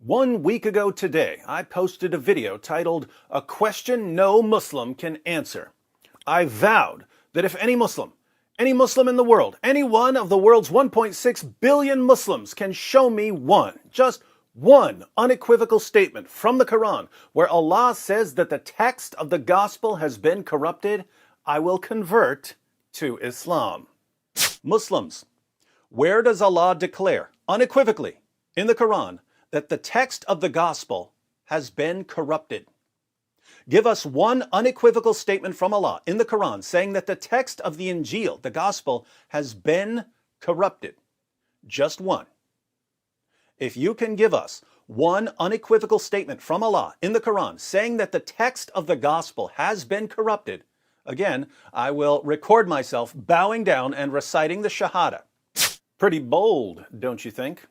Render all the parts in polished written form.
1 week ago today, I posted a video titled, "A Question No Muslim Can Answer." I vowed that if any Muslim in the world, any one of the world's 1.6 billion Muslims can show me just one unequivocal statement from the Quran where Allah says that the text of the gospel has been corrupted, I will convert to Islam. Muslims, where does Allah declare unequivocally in the Quran that the text of the gospel has been corrupted? Give us one unequivocal statement from Allah in the Quran saying that the text of the Injil, the gospel, has been corrupted. Just one. If you can give us one unequivocal statement from Allah in the Quran saying that the text of the gospel has been corrupted, again, I will record myself bowing down and reciting the Shahada. Pretty bold, don't you think?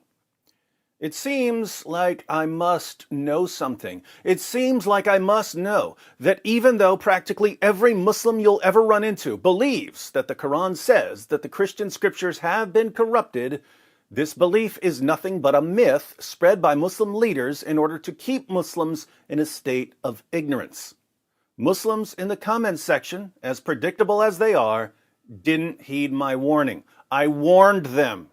It seems like I must know something. It seems like I must know that even though practically every Muslim you'll ever run into believes that the Quran says that the Christian scriptures have been corrupted, this belief is nothing but a myth spread by Muslim leaders in order to keep Muslims in a state of ignorance. Muslims in the comments section, as predictable as they are, didn't heed my warning. I warned them.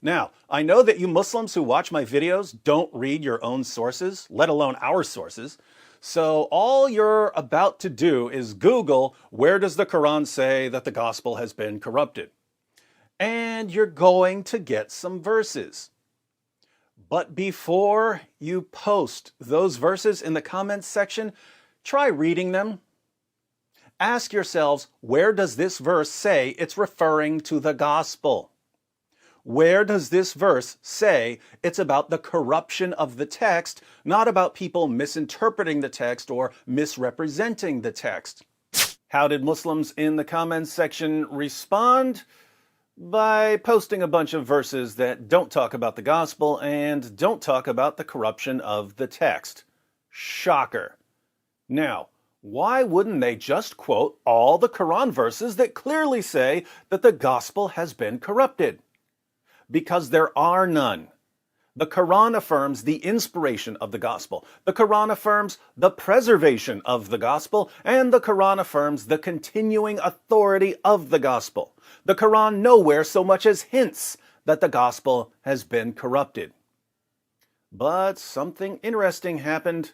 Now, I know that you Muslims who watch my videos don't read your own sources, let alone our sources. So all you're about to do is Google, where does the Quran say that the gospel has been corrupted? And you're going to get some verses. But before you post those verses in the comments section, try reading them. Ask yourselves, where does this verse say it's referring to the gospel? Where does this verse say it's about the corruption of the text, not about people misinterpreting the text or misrepresenting the text? How did Muslims in the comments section respond? By posting a bunch of verses that don't talk about the gospel and don't talk about the corruption of the text. Shocker. Now, why wouldn't they just quote all the Quran verses that clearly say that the gospel has been corrupted? Because there are none. The Quran affirms the inspiration of the gospel. The Quran affirms the preservation of the gospel. And the Quran affirms the continuing authority of the gospel. The Quran nowhere so much as hints that the gospel has been corrupted. But something interesting happened.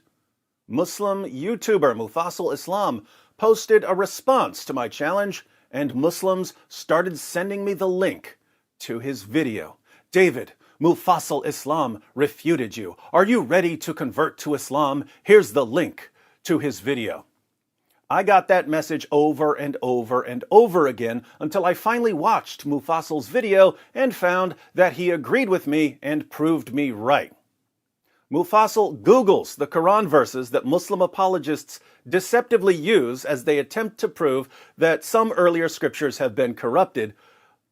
Muslim YouTuber Mufassal Islam posted a response to my challenge, and Muslims started sending me the link to his video. David, Mufassal Islam refuted you. Are you ready to convert to Islam? Here's the link to his video. I got that message over and over and over again until I finally watched Mufassal's video and found that he agreed with me and proved me right. Mufassal Googles the Quran verses that Muslim apologists deceptively use as they attempt to prove that some earlier scriptures have been corrupted,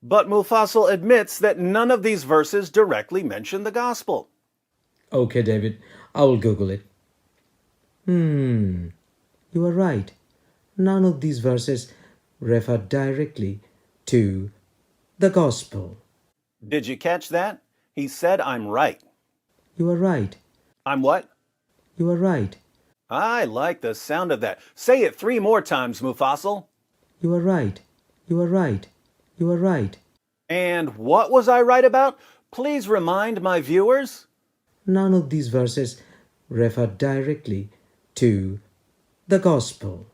but Mufassal admits that none of these verses directly mention the gospel. Okay, David, I will Google it. You are right. None of these verses refer directly to the gospel. Did you catch that? He said I'm right. You are right. I'm what? You are right. I like the sound of that. Say it 3 more times, Mufassal. You are right. You are right. You are right. And what was I right about? Please remind my viewers. None of these verses refer directly to the gospel.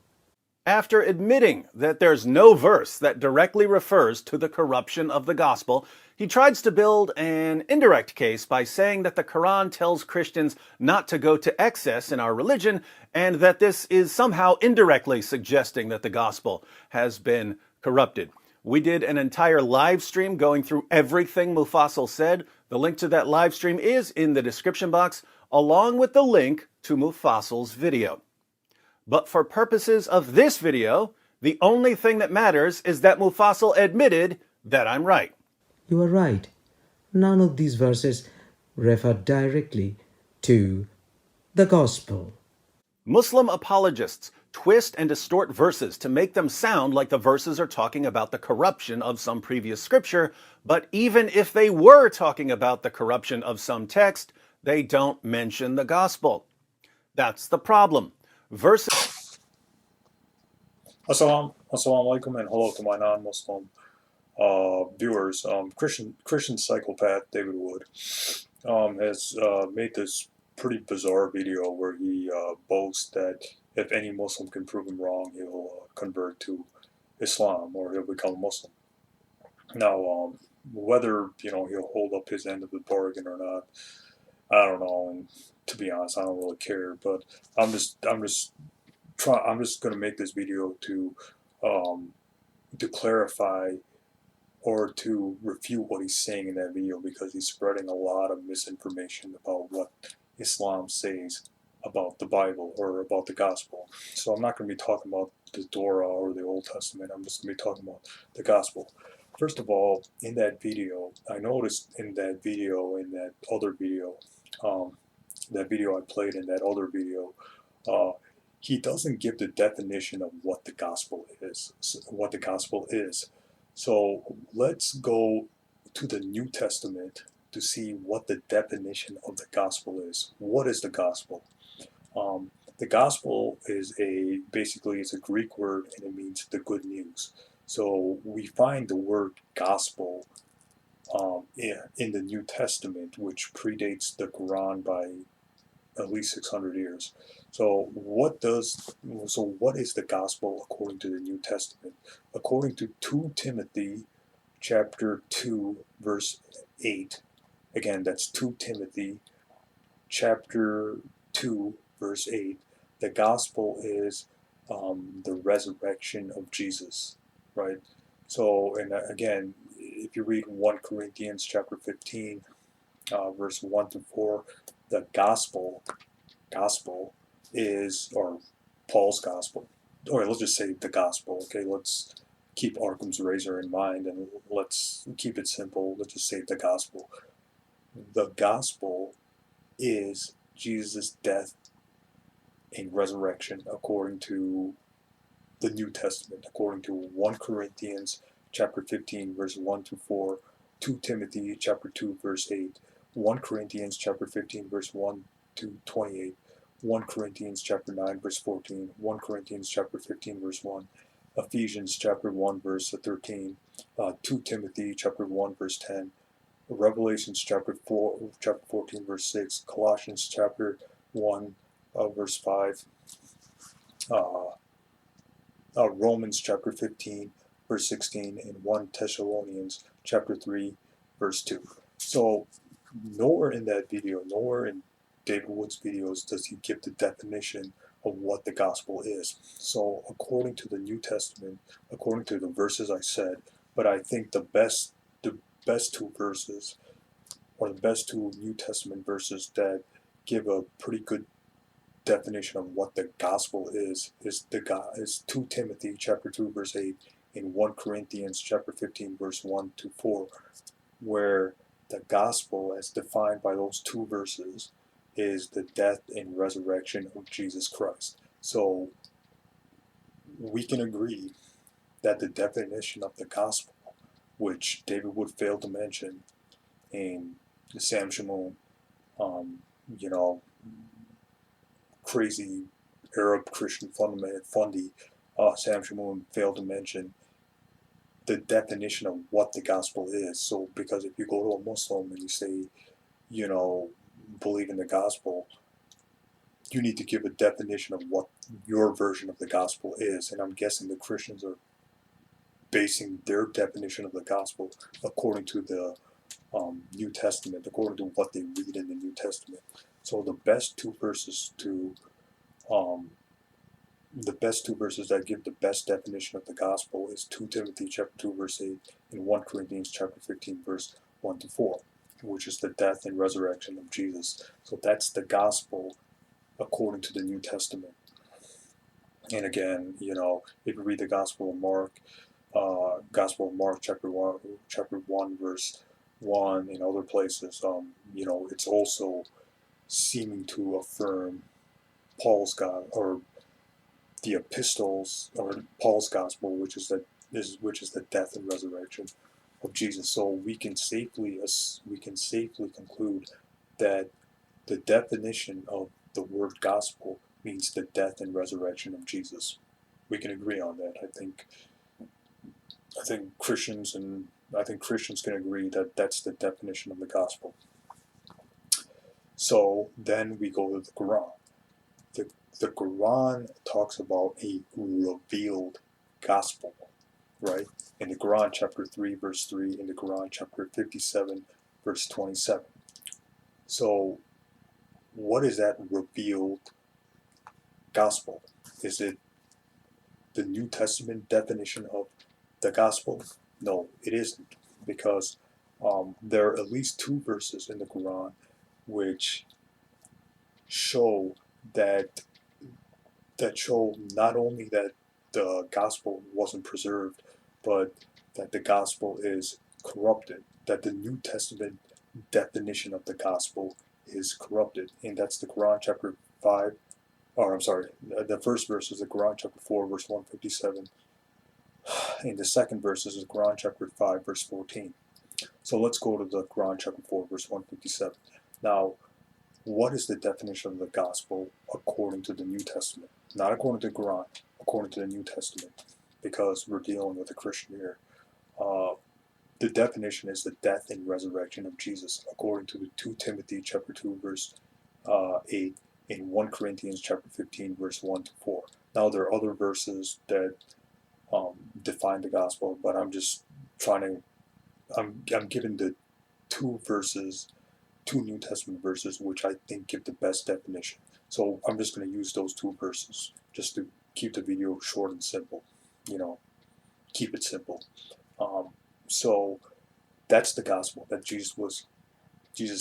After admitting that there's no verse that directly refers to the corruption of the gospel, he tries to build an indirect case by saying that the Quran tells Christians not to go to excess in our religion and that this is somehow indirectly suggesting that the gospel has been corrupted. We did an entire live stream going through everything Mufassal said. The link to that live stream is in the description box, along with the link to Mufassal's video. But for purposes of this video, the only thing that matters is that Mufassal admitted that I'm right. You are right. None of these verses refer directly to the gospel. Muslim apologists twist and distort verses to make them sound like the verses are talking about the corruption of some previous scripture, but even if they were talking about the corruption of some text, They don't mention the gospel. That's the problem. Verses Assalamu alaikum and hello to my non-Muslim viewers. Christian psychopath David Wood has made this pretty bizarre video where he boasts that if any Muslim can prove him wrong, he'll convert to Islam or he'll become a Muslim. Now, whether he'll hold up his end of the bargain or not, I don't know. And to be honest, I don't really care. But I'm just going to make this video to clarify or to refute what he's saying in that video, because he's spreading a lot of misinformation about what Islam says about the Bible or about the gospel. So I'm not going to be talking about the Torah or the Old Testament. I'm just going to be talking about the gospel. First of all, in that video, I noticed in that video, that video I played in that other video, he doesn't give the definition of what the gospel is. So let's go to the New Testament to see what the definition of the gospel is. What is the gospel? The gospel is basically it's a Greek word, and it means the good news. So we find the word gospel in the New Testament, which predates the Quran by at least 600 years. So what is the gospel according to the New Testament? According to 2 Timothy chapter 2 verse 8. Again, that's 2 Timothy chapter 2 verse 8. The gospel is the resurrection of Jesus, right? So, and again, if you read 1 Corinthians chapter 15 verse 1 to 4, the gospel is, or Paul's gospel, or let's just say the gospel, okay? Let's keep Arkham's razor in mind and let's keep it simple. Let's just say the gospel. The gospel is Jesus' death and resurrection according to the New Testament, according to 1 Corinthians chapter 15 verse 1 to 4, 2 Timothy chapter 2 verse 8, 1 Corinthians chapter 15 verse 1 to 28, 1 Corinthians chapter 9 verse 14, 1 Corinthians chapter 15 verse 1, Ephesians chapter 1 verse 13, 2 Timothy chapter 1 verse 10, Revelations chapter 14 verse 6, Colossians chapter 1 verse 5, Romans chapter 15 verse 16, and 1 Thessalonians chapter 3 verse 2. So nowhere in that video, nowhere in David Wood's videos does he give the definition of what the gospel is. So according to the New Testament, according to the verses I said, but I think the best two verses, or the best two New Testament verses that give a pretty good definition of what the gospel is 2 Timothy chapter 2 verse 8 and 1 Corinthians chapter 15 verse 1 to 4, where the gospel as defined by those two verses is the death and resurrection of Jesus Christ. So we can agree that the definition of the gospel, which David Wood failed to mention, and Sam Shamoun, crazy Arab Christian fundy, Sam Shamoun failed to mention the definition of what the gospel is. So, because if you go to a Muslim and you say, believe in the gospel, you need to give a definition of what your version of the gospel is. And I'm guessing the Christians are basing their definition of the gospel according to the New Testament, according to what they read in the New Testament. So the best two verses that give the best definition of the gospel is 2 Timothy chapter 2 verse 8 and 1 Corinthians chapter 15 verse 1 to 4, which is the death and resurrection of Jesus. So that's the gospel according to the New Testament. And again, if you read the Gospel of Mark chapter 1 verse 1 and other places, it's also seeming to affirm Paul's God, or the epistles, or Paul's gospel, which is the death and resurrection of Jesus. So we can safely conclude that the definition of the word gospel means the death and resurrection of Jesus. We can agree on that. I think Christians can agree that that's the definition of the gospel. So then we go to the Quran. The Quran talks about a revealed gospel, right? In the Quran chapter 3 verse 3, in the Quran chapter 57 verse 27. So what is that revealed gospel? Is it the New Testament definition of the gospel? No, it isn't, because there are at least 2 verses in the Quran which show that show not only that the gospel wasn't preserved, but that the gospel is corrupted, that the New Testament definition of the gospel is corrupted. And that's the Quran chapter 5, or I'm sorry, the first verse is the Quran chapter 4, verse 157. And the second verse is the Quran chapter 5, verse 14. So let's go to the Quran chapter 4, verse 157. Now, what is the definition of the gospel according to the New Testament? Not according to the Quran, according to the New Testament, because we're dealing with a Christian here. The definition is the death and resurrection of Jesus, according to the 2 Timothy chapter 2, verse 8, and 1 Corinthians chapter 15, verse 1 to 4. Now, there are other verses that define the gospel, but I'm just trying to, I'm giving the 2 verses, 2 New Testament verses, which I think give the best definition. So I'm just going to use those 2 verses just to keep the video short and simple. Keep it simple. So that's the gospel, that Jesus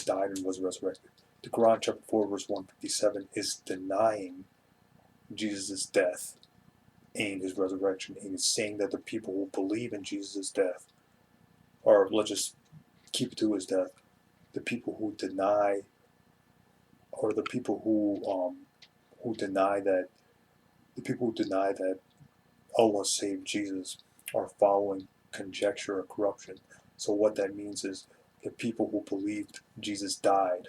died and was resurrected. The Quran chapter 4 verse 157 is denying Jesus' death and his resurrection, and it's saying that the people who believe in Jesus' death, or let's just keep it to his death, the people who deny, or the people who deny that Allah saved Jesus, are following conjecture or corruption. So what that means is the people who believed Jesus died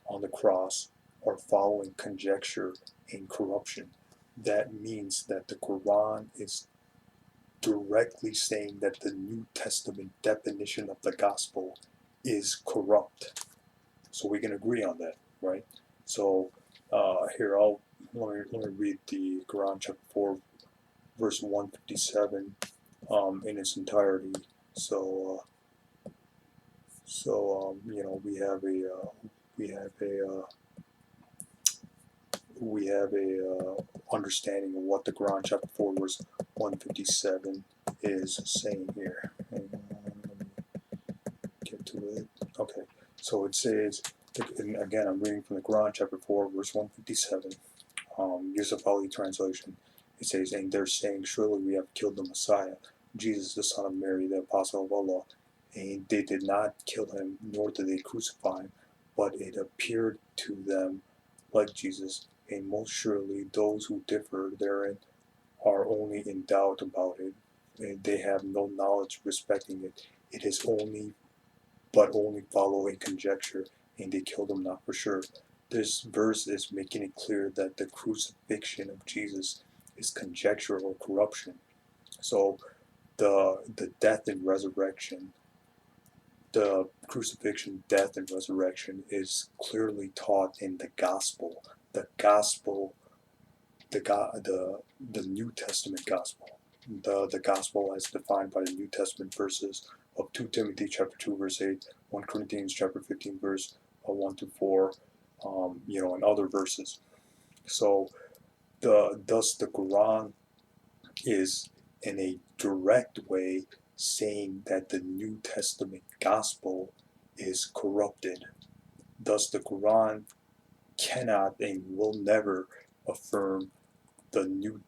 on the cross are following conjecture and corruption. That means that the Quran is directly saying that the New Testament definition of the gospel is corrupt. So we can agree on that, right? So here, let me read the Quran chapter 4, verse 157 in its entirety. So we have a understanding of what the Quran chapter 4 verse 157 is saying here. And let me get to it. Okay, so it says, and again, I'm reading from the Quran chapter 4 verse 157, Yusuf Ali translation. It says, and they're saying, surely we have killed the Messiah, Jesus, the son of Mary, the apostle of Allah. And they did not kill him, nor did they crucify him, but it appeared to them like Jesus. And most surely those who differ therein are only in doubt about it, and they have no knowledge respecting it. It is only following conjecture, and they killed him not for sure. This verse is making it clear that the crucifixion of Jesus is conjecture or corruption. So the death and resurrection, the crucifixion, death, and resurrection is clearly taught in the gospel. The gospel, the New Testament gospel, the gospel as defined by the New Testament verses of 2 Timothy chapter 2 verse 8, 1 Corinthians chapter 15 verse 1 to 4, and other verses. So thus the Quran is in a direct way saying that the New Testament gospel is corrupted. Thus the Quran cannot and will never affirm the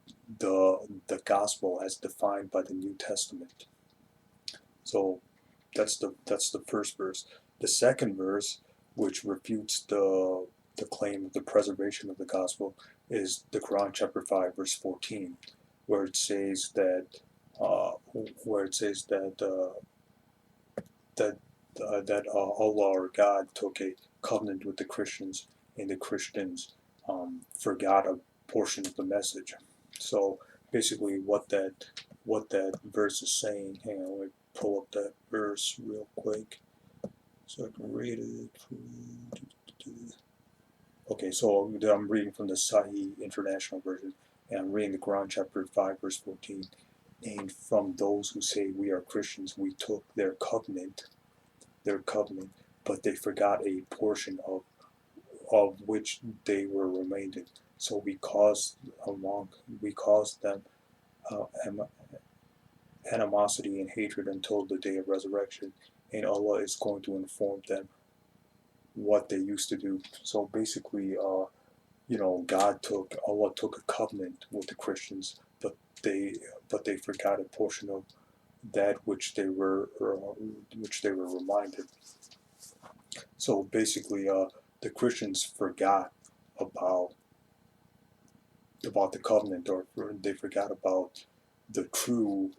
gospel as defined by the New Testament. So that's the first verse. The second verse, which refutes the claim of the preservation of the gospel, is the Quran chapter 5 verse 14, where it says that Allah or God took a covenant with the Christians and the Christians forgot a portion of the message. So basically, what that verse is saying. Hang on, let me pull up that verse real quick so I can read it. Okay, so I'm reading from the Sahih International Version, and I'm reading the Quran, chapter 5, verse 14. And from those who say we are Christians, we took their covenant, but they forgot a portion of which they were reminded. So we caused them animosity and hatred until the day of resurrection, and Allah is going to inform them what they used to do. So basically, Allah took a covenant with the Christians, but they forgot a portion of that which they were reminded. So basically, the Christians forgot about the covenant, or they forgot about the true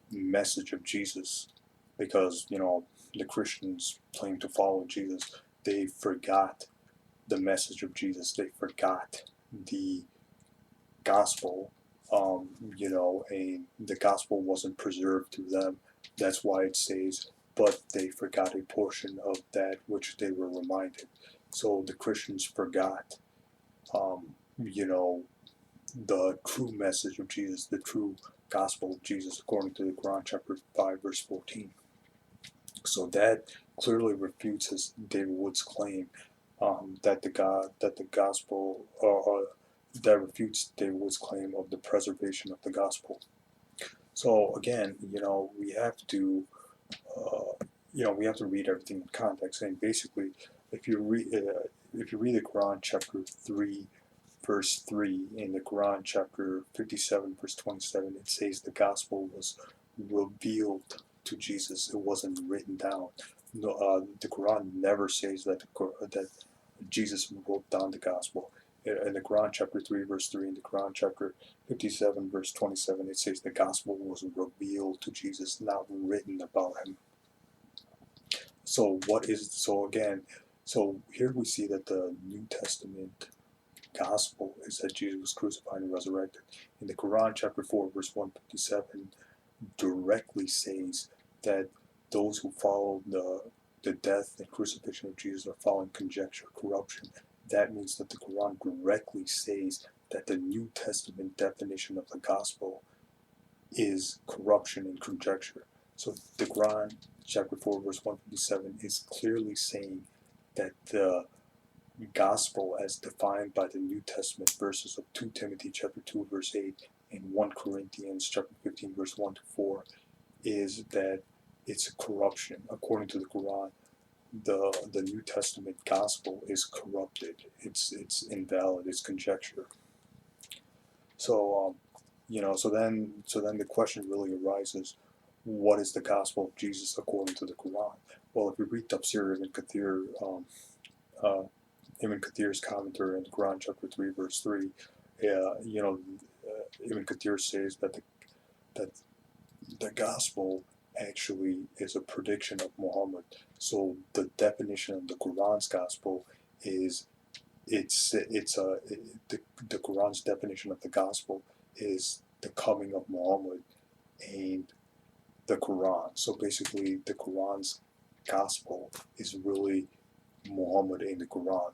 message of Jesus, because the Christians claim to follow Jesus. They forgot the message of Jesus. They forgot the gospel, and the gospel wasn't preserved to them. That's why it says, but they forgot a portion of that which they were reminded. So the Christians forgot, the true message of Jesus, the true gospel of Jesus, according to the Quran, chapter 5, verse 14. So that clearly refutes David Wood's claim that the gospel, that refutes David Wood's claim of the preservation of the gospel. So again, we have to, read everything in context. And basically, if you read the Quran, chapter 3, verse 3, in the Quran, chapter 57, verse 27, it says the gospel was revealed to Jesus. It wasn't written down. No, the Quran never says that Jesus wrote down the gospel. In the Quran, chapter 3, verse 3, in the Quran, chapter 57, verse 27, it says the gospel was revealed to Jesus, not written about him. So here we see that the New Testament gospel is that Jesus was crucified and resurrected. In the Quran, chapter 4, verse 157, directly says that those who follow the death and crucifixion of Jesus are following conjecture, corruption. That means that the Quran directly says that the New Testament definition of the gospel is corruption and conjecture. So the Quran, chapter 4, verse 157, is clearly saying that the gospel, as defined by the New Testament verses of 2 Timothy chapter 2, verse 8, and 1 Corinthians chapter 15, verse 1 to 4, is that it's corruption. According to the Quran, the New Testament gospel is corrupted. It's invalid. It's conjecture. So so then the question really arises: what is the gospel of Jesus according to the Quran? Well, if you read Tafsir Ibn Kathir's commentary on the Quran, chapter 3, verse 3, Ibn Kathir says that the gospel actually is a prediction of Muhammad. So the definition of the Quran's gospel is the Quran's definition of the gospel is the coming of Muhammad and the Quran. So basically, the Quran's gospel is really Muhammad and the Quran.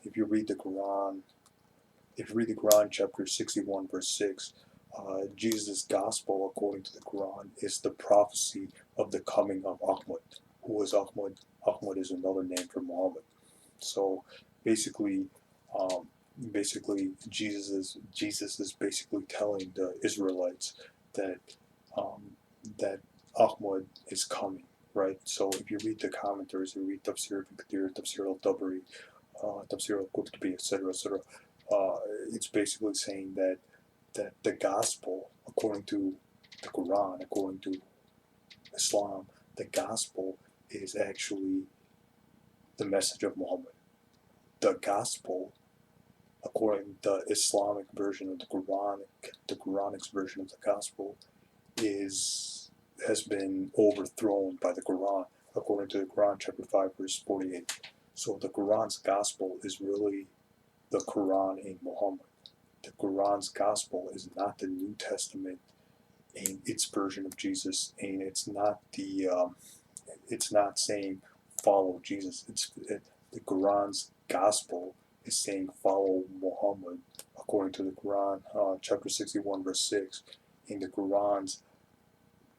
If you read the Quran, chapter 61, verse 6, Jesus' gospel, according to the Quran, is the prophecy of the coming of Ahmad. Who is Ahmad? Ahmad is another name for Muhammad. So basically, Jesus is basically telling the Israelites that that Ahmad is coming, right? So if you read the commentaries, you read Tafsir al-Kathir, Tafsir al-Tabari, Tafsir al-Qurtubi, etc., etc., it's basically saying that the gospel, according to the Quran, according to Islam, the gospel is actually the message of Muhammad. The gospel, according to the Islamic version of the Quranic version of the gospel, has been overthrown by the Quran, according to the Quran, chapter 5, verse 48. So the Quran's gospel is really the Quran in Muhammad. The Quran's gospel is not the New Testament in its version of Jesus, and it's not it's not saying follow Jesus. The Quran's gospel is saying follow Muhammad according to the Quran, chapter 61, verse 6. And the Quran's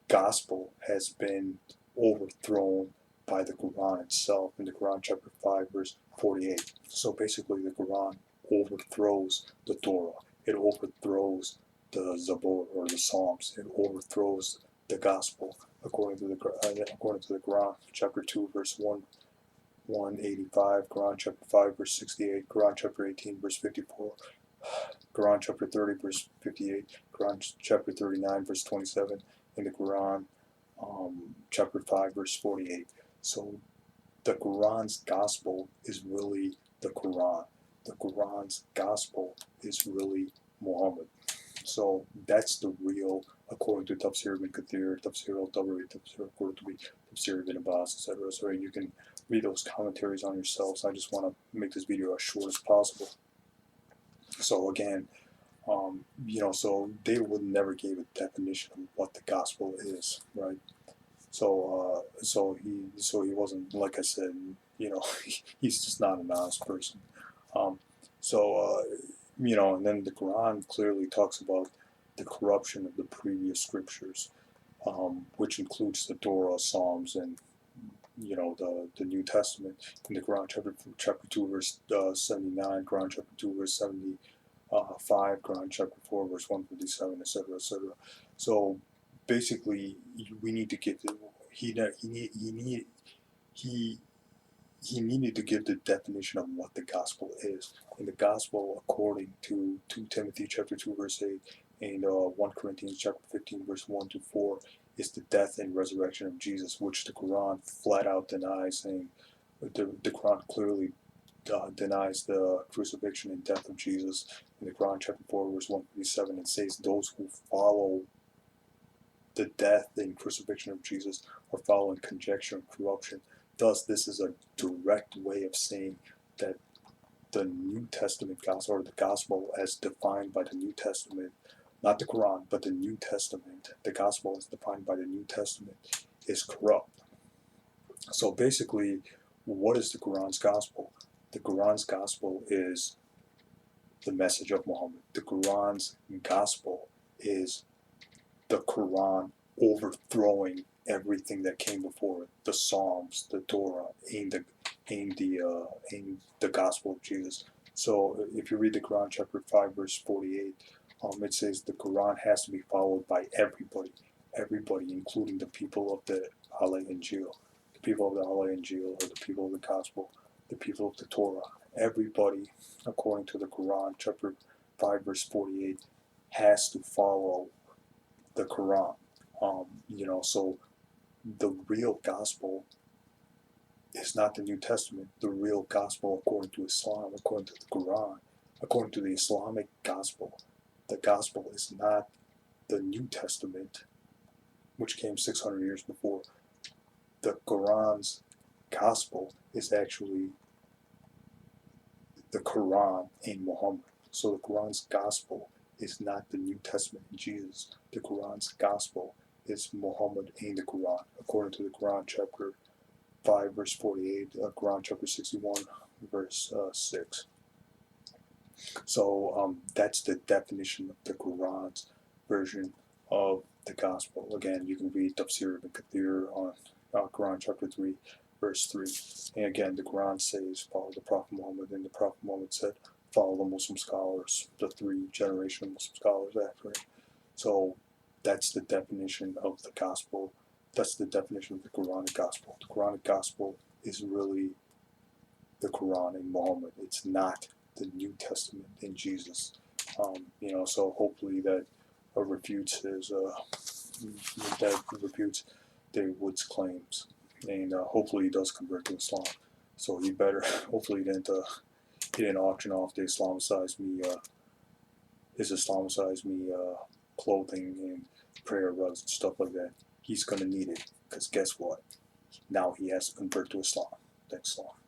gospel has been overthrown by the Quran itself in the Quran chapter 5 verse 48. So basically the Quran overthrows the Torah. It overthrows the Zabur or the Psalms. It overthrows the gospel according to the Quran chapter 2 verse 185, Quran chapter 5 verse 68, Quran chapter 18 verse 54, Quran chapter 30 verse 58, Quran chapter 39 verse 27, and the Quran chapter 5 verse 48. So the Quran's gospel is really the Quran. The Quran's gospel is really Muhammad. So that's the real, according to Tafsir ibn Kathir, Tafsir al-Tabari, Tafsir al-Qurtubi, Tafsir ibn Abbas, etc. So you can read those commentaries on yourselves. I just want to make this video as short as possible. So again, so they would never give a definition of what the gospel is, right? So he wasn't, like I said, he's just not an honest person. And then the Quran clearly talks about the corruption of the previous scriptures, which includes the Torah, Psalms, and the New Testament. In the Quran chapter 2 verse 79, Quran chapter 2 verse 75, Quran chapter 4 verse 157, etc., etc. So basically, we need to get he needed to give the definition of what the gospel is. And the gospel, according to 2 Timothy chapter 2 verse 8 and 1 Corinthians chapter 15 verse 1 to 4, is the death and resurrection of Jesus, which the Quran flat out denies, saying the Quran clearly denies the crucifixion and death of Jesus. In the Quran chapter 4 verse 157, it says those who follow the death and crucifixion of Jesus are following conjecture and corruption. Thus, this is a direct way of saying that the New Testament gospel, or the gospel as defined by the New Testament, not the Quran, but the New Testament, the gospel as defined by the New Testament, is corrupt. So basically, what is the Quran's gospel? The Quran's gospel is the message of Muhammad. The Quran's gospel is the Quran overthrowing everything that came before it, the Psalms, the Torah, and the gospel of Jesus. So if you read the Quran chapter 5 verse 48, it says the Quran has to be followed by everybody, including the people of the Injil, the people of the Injil, or the people of the gospel, the people of the Torah. Everybody, according to the Quran chapter 5 verse 48, has to follow the Quran. So the real gospel is not the New Testament. The real gospel, according to Islam, according to the Quran, according to the Islamic gospel, the gospel is not the New Testament, which came 600 years before. The Quran's gospel is actually the Quran in Muhammad. So the Quran's gospel is not the New Testament in Jesus. The Quran's gospel is Muhammad in the Quran, according to the Quran chapter 5 verse 48, Quran chapter 61 verse 6. So that's the definition of the Quran's version of the gospel. Again, you can read Tafsir ibn Kathir on Quran chapter 3 verse 3. And again, the Quran says follow the Prophet Muhammad, and the Prophet Muhammad said follow the Muslim scholars, the 3 generation Muslim scholars after him. So that's the definition of the gospel. That's the definition of the Quranic gospel. The Quranic gospel is really the Quran in Muhammad. It's not the New Testament in Jesus. So hopefully that refutes David's claims, and hopefully he does convert to Islam. So he better, hopefully he didn't auction off the his Islamicized me clothing and prayer rugs and stuff like that. He's gonna need it, because guess what? Now he has to convert to Islam. Thanks a lot.